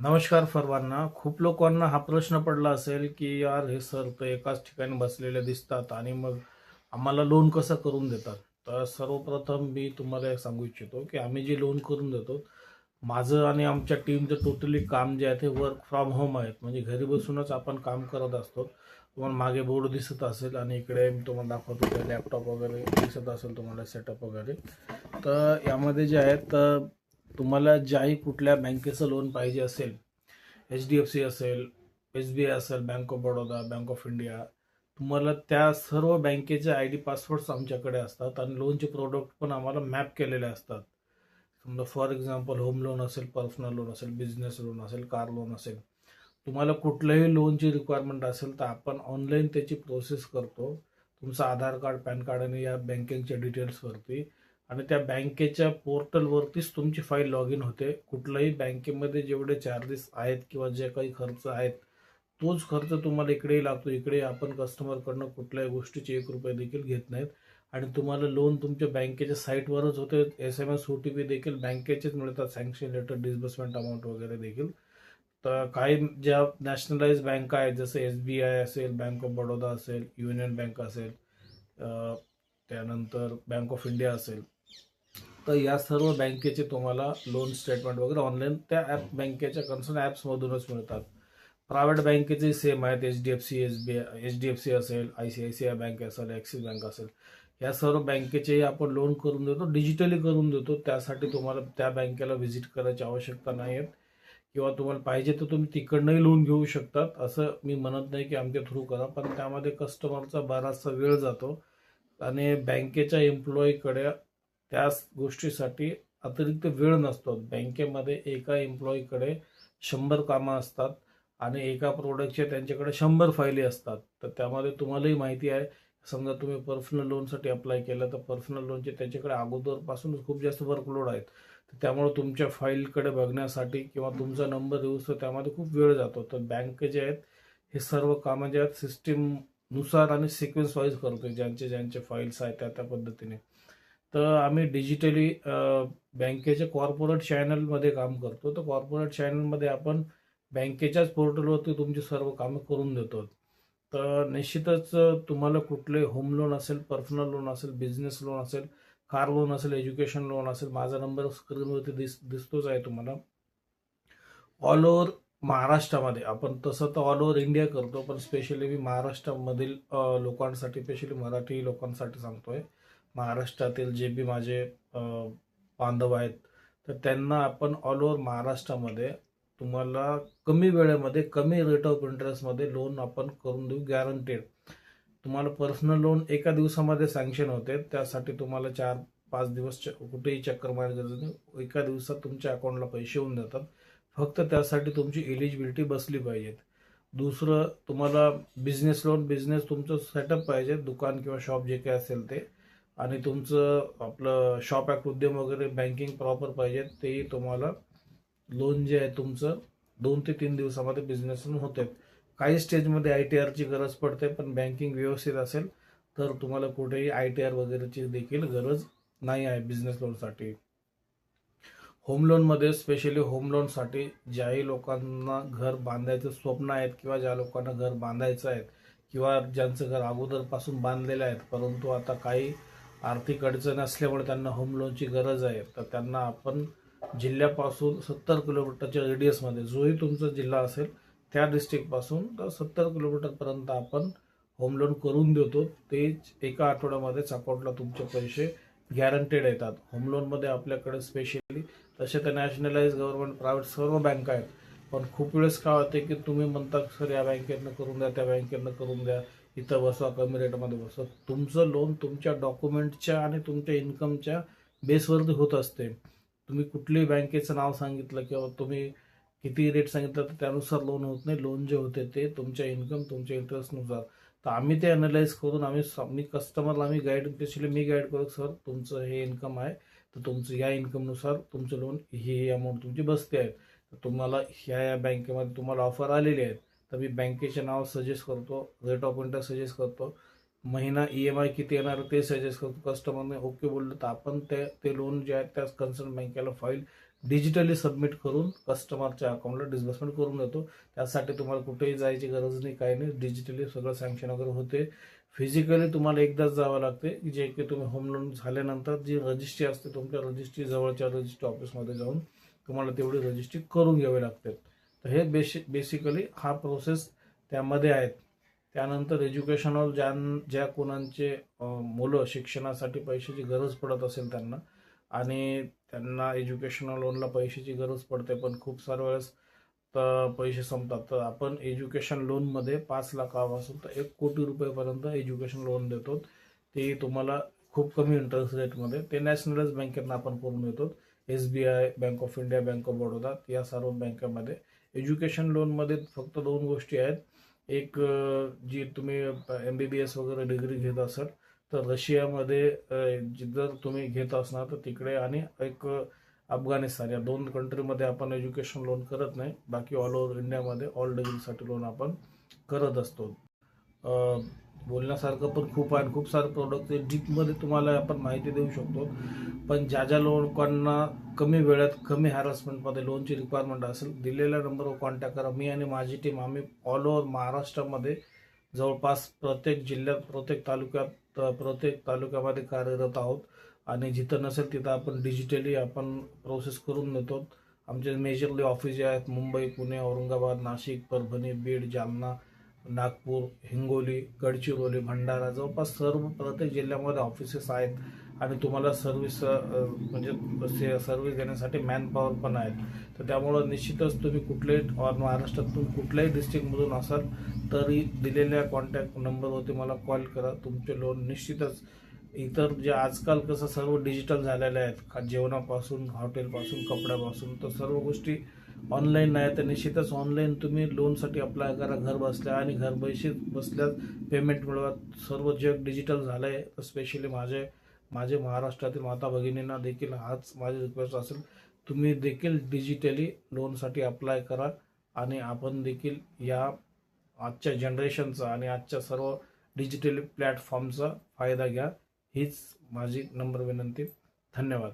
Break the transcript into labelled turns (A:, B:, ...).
A: नमस्कार सर्वांना. खूप लोकांना हा प्रश्न पडला असेल, की यार हे सर तर एकाच ठिकाणी बसलेले दिसतात आणि मग आम्हाला लोन कसं करून देतात? तर सर्वप्रथम मी तुम्हाला एक सांगू इच्छितो, की आम्ही जे लोन करून देतो, माझं आणि आमच्या टीमचं टोटली काम जे आहे ते वर्क फ्रॉम होम आहेत. म्हणजे घरी बसूनच आपण काम करत असतो. तुम्हाला मागे बोर्ड दिसत असेल आणि इकडे मी तुम्हाला दाखवतो ते लॅपटॉप वगैरे दिसत असेल तुम्हाला सेटअप वगैरे. तर यामध्ये जे आहे तर तुम्हाला ज्याही कुठल्या बँकेचं लोन पाहिजे असेल, HDFC असेल, SBI असेल, bank of Baroda, bank of India, तुम्हाला त्या सर्व बँकेचे ID पासवर्ड्स आमच्याकडे असतात आणि लोनचे प्रोडक्ट पण आम्हाला मॅप केलेले असतात. समजा फॉर एक्झाम्पल होम लोन असेल, पर्सनल लोन असेल, बिझनेस लोन असेल, कार लोन असेल, तुम्हाला कुठल्याही लोनची रिक्वायरमेंट असेल तर आपण ऑनलाईन त्याची प्रोसेस करतो. तुमचं आधार कार्ड, पॅन कार्ड आणि या बँकिंगच्या डिटेल्सवरती आणि त्या बँकेच्या पोर्टलवरतीच तुमची फाईल लॉग इन होते. कुठल्याही बँकेमध्ये जेवढे चार्जेस आहेत किंवा जे काही खर्च आहेत, तोच खर्च तुम्हाला इकडेही लागतो. इकडे आपण कस्टमरकडनं कुठल्याही गोष्टीचे ₹1 देखील घेत नाहीत आणि तुम्हाला लोन तुमच्या बँकेच्या साईटवरच होते. SMS, OTP देखील बँकेचेच मिळतात, सँक्शन लेटर, डिस्बर्समेंट अमाऊंट वगैरे देखील. तर काही ज्या नॅशनलाइज बँका आहेत, जसं SBI असेल, बँक ऑफ बडोदा असेल, युनियन बँक असेल, त्यानंतर बँक ऑफ इंडिया असेल, तर या सर्व बँकेचे तुम्हाला लोन स्टेटमेंट वगैरे ऑनलाईन त्या बँकेच्या कन्सर्न ॲप्समधूनच मिळतात. प्रायव्हेट बँकेचे सेम आहेत. HDFC असेल, ICICI बँक असेल, ॲक्सिस बँक असेल, या सर्व बँकेचेही आपण लोन करून देतो, डिजिटली करून देतो. त्यासाठी तुम्हाला त्या बँकेला व्हिजिट करायची आवश्यकता नाही आहे किंवा तुम्हाला पाहिजे तर तुम्ही तिकडनंही लोन घेऊ शकतात. असं मी म्हणत नाही की आमच्या थ्रू करा, पण त्यामध्ये कस्टमरचा बराचसा वेळ जातो आणि बँकेच्या एम्प्लॉईकडे त्या गोष्टीसाठी अतिरिक्त वेळ नसतो. बँकेमध्ये एका एम्प्लॉईकडे 100 कामं असतात आणि एका प्रोडक्टचे त्यांच्याकडे 100 फायली असतात. तर त्यामध्ये तुम्हालाही माहिती आहे, समजा तुम्ही पर्सनल लोनसाठी अप्लाय केलं तर पर्सनल लोनचे त्याच्याकडे अगोदरपासूनच खूप जास्त वर्कलोड आहेत. तर त्यामुळे तुमच्या फाईलकडे बघण्यासाठी किंवा तुमचा नंबर येऊस तर त्यामध्ये खूप वेळ जातो. तर बँक जे आहेत हे सर्व कामं जे आहेत सिस्टीमनुसार आणि सिक्वेन्स वाईज करतो, ज्यांचे ज्यांचे फाईल्स आहेत त्या त्या पद्धतीने. तर आम्ही डिजिटली बँकेच्या कॉर्पोरेट चॅनलमध्ये काम करतो. तर कॉर्पोरेट चॅनलमध्ये आपण बँकेच्याच पोर्टलवरती तुमची सर्व कामं करून देतो. तर निश्चितच तुम्हाला कुठले होम लोन असेल, पर्सनल लोन असेल, बिझनेस लोन असेल, कार लोन असेल, एज्युकेशन लोन असेल, माझा नंबर स्क्रीनवरती दिसतोच आहे तुम्हाला. ऑल ओव्हर महाराष्ट्रामध्ये आपण तसं तर ऑल ओव्हर इंडिया करतो, पण स्पेशली मी महाराष्ट्रामधील लोकांसाठी, स्पेशली मराठी लोकांसाठी सांगतोय. महाराष्ट्रातील जे बी माझे बांधव आहेत, तर त्यांना आपण ऑल ओव्हर महाराष्ट्रामध्ये तुम्हाला कमी वेळेमध्ये, कमी रेट ऑफ इंटरेस्टमध्ये लोन आपण करून देऊ, गॅरंटेड. तुम्हाला पर्सनल लोन एका दिवसामध्ये सँक्शन होते. त्यासाठी तुम्हाला 4-5 दिवस कुठेही चक्कर मारायची गरज नाही. एका दिवसात तुमच्या अकाउंटला पैसे येऊन जातात. फक्त त्यासाठी तुमची एलिजिबिलिटी बसली पाहिजे. दुसरं, तुम्हाला बिझनेस तुमचं सेटअप पाहिजे, दुकान किंवा शॉप जे काही असेल ते, आणि तुमचं आपलं शॉप ॲक्ट, उद्यम वगैरे बँकिंग प्रॉपर पाहिजे. तेही तुम्हाला लोन जे आहे तुमचं 2 ते 3 दिवसामध्ये बिझनेस लोन होते. काही स्टेजमध्ये ITRची गरज पडते, पण बँकिंग व्यवस्थित असेल तर तुम्हाला कुठेही ITR वगैरेची देखील गरज नाही आहे बिझनेस लोनसाठी. होम लोनमध्ये, स्पेशली होम लोनसाठी ज्याही लोकांना घर बांधायचं स्वप्न आहेत किंवा ज्या लोकांना घर बांधायचं आहे किंवा ज्यांचं घर अगोदरपासून बांधलेलं आहे, परंतु आता काही आर्थिक अडचण असल्यामुळे त्यांना होम लोनची गरज आहे, तर त्यांना आपण जिल्ह्यापासून 70 किलोमीटरच्या रेडियसमध्ये, जोही तुमचा जिल्हा असेल त्या डिस्ट्रिक्टपासून तर 70 किलोमीटरपर्यंत आपण होम लोन करून देतो. ते एका आठवड्यामध्येच अकाउंटला तुमचे पैसे गॅरंटेड येतात. होम लोनमध्ये आपल्याकडे स्पेशली, तसे तर नॅशनलाइज, गव्हर्नमेंट, प्रायव्हेट सर्व बँका आहेत. पण खूप वेळेस काय होते की तुम्ही म्हणता सर या बँकेतनं करून द्या, त्या बँकेतनं करून द्या, इथं बसवा, कमी रेटमध्ये बसवा. तुमचं लोन तुमच्या डॉक्युमेंटच्या आणि तुमच्या इन्कमच्या बेसवरती होत असते. तुम्ही कुठल्याही बँकेचं नाव सांगितलं किंवा तुम्ही किती रेट सांगितलं तर त्यानुसार लोन होत नाही. लोन जे होते ते तुमच्या इन्कम, तुमच्या इंटरेस्टनुसार. तर आम्ही ते अनालाइज करून मी कस्टमरला गाईड, स्पेशली मी गाईड करू, सर तुमचं हे इन्कम आहे, तर तुमचं या इन्कमनुसार तुमचं लोन ही अमाऊंट तुमची बसते आहे. तर तुम्हाला ह्या बँकेमध्ये तुम्हाला ऑफर आलेली आहेत, तर मी बँकेचे नाव सजेस्ट करतो, रेट ऑफ इंटरेस्ट सजेस्ट करतो, महिना EMI किती येणार ते सजेस्ट करतो. कस्टमरने ओके बोललं तर आपण ते लोन जे आहे त्या कन्सर्न बँकेला फाईल डिजिटली सबमिट करून कस्टमरच्या अकाउंटला डिस्बर्समेंट करून देतो. त्यासाठी तुम्हाला कुठेही जायची गरज नाही, काही नाही. डिजिटली सगळं सँक्शन वगैरे होते. फिजिकली तुम्हाला एकदाच जावं लागते, जे की तुम्ही होम लोन झाल्यानंतर जी रजिस्ट्री असते तुमच्या रजिस्ट्री जवळच्या रजिस्ट्री ऑफिसमध्ये जाऊन तुम्हाला तेवढी रजिस्ट्री करून घ्यावी लागते. तर हे बेसिकली हा प्रोसेस त्यामध्ये आहेत. त्यानंतर एज्युकेशनल ज्या कोणाचे मुलं शिक्षणासाठी पैशाची गरज पडत असेल त्यांना, आणि त्यांना एज्युकेशनल लोनला पैशाची गरज पडते, पण खूप साऱ्या वेळेस पैसे संपतात, तर आपण एज्युकेशन लोनमध्ये 5 लाखापासून तर 1 कोटी रुपयेपर्यंत एज्युकेशन लोन देतो. ते तुम्हाला खूप कमी इंटरेस्ट रेटमध्ये, ते नॅशनलाइज बँकेतनं आपण करून देतो. SBI, bank of India, bank of Baroda या सर्व बँकेमध्ये एज्युकेशन लोनमध्ये फक्त 2 गोष्टी आहेत. एक, जी तुम्ही MBBS वगैरे डिग्री घेत असाल तर रशियामध्ये जर तुम्ही घेत असणार तर तिकडे, आणि एक अफगाणिस्तान, या 2 कंट्रीमध्ये आपण एज्युकेशन लोन करत नाही. बाकी ऑल ओव्हर इंडियामध्ये ऑल डिग्रीसाठी लोन आपण करत असतो. बोलण्यासारखं पण खूप आहे, खूप सारे प्रोडक्ट डीपमध्ये तुम्हाला आपण माहिती देऊ शकतो. पण ज्या लोकांना कमी वेळात कमी हॅरसमेंटमध्ये लोनची रिक्वायरमेंट असेल, दिलेल्या नंबरवर कॉन्टॅक्ट करा. मी आणि माझी टीम आम्ही ऑल ओव्हर महाराष्ट्रामध्ये जवळपास प्रत्येक जिल्ह्यात, प्रत्येक तालुक्यामध्ये कार्यरत आहोत. आणि जिथं नसेल तिथं आपण डिजिटली आपण प्रोसेस करून देतो. आमचे मेजरली ऑफिस जे आहेत मुंबई, पुणे, औरंगाबाद, नाशिक, परभणी, बीड, जालना, नागपूर, हिंगोली, गडचिरोली, भंडारा, जवळपास सर्व प्रत्येक जिल्ह्यामध्ये ऑफिसेस आहेत. आणि तुम्हाला सर्व्हिस देण्यासाठी मॅनपॉवर पण आहेत. तर त्यामुळं निश्चितच तुम्ही कुठल्याही महाराष्ट्रातून कुठल्याही डिस्ट्रिक्टमधून असाल तरी दिलेल्या कॉन्टॅक्ट नंबरवरती मला कॉल करा. तुमचे लोन निश्चितच, इतर जे आजकाल कसं सर्व डिजिटल झालेले आहेत, जेवणापासून, हॉटेलपासून, कपड्यापासून, तर सर्व गोष्टी ऑनलाईन आहे. तर निश्चितच ऑनलाईन तुम्ही लोनसाठी अप्लाय करा घर बसल्या, आणि घर बसल्याच पेमेंट मिळवा. सर्व जग डिजिटल झालं आहे. तर स्पेशली माझे महाराष्ट्रातील माता भगिनींना देखील हाच माझी रिक्वेस्ट असेल, तुम्ही देखील डिजिटली लोनसाठी अप्लाय करा. आणि आपण देखील या आजच्या जनरेशनचा आणि आजच्या सर्व डिजिटल प्लॅटफॉर्मचा फायदा घ्या. हीच माझी नम्र विनंती. धन्यवाद.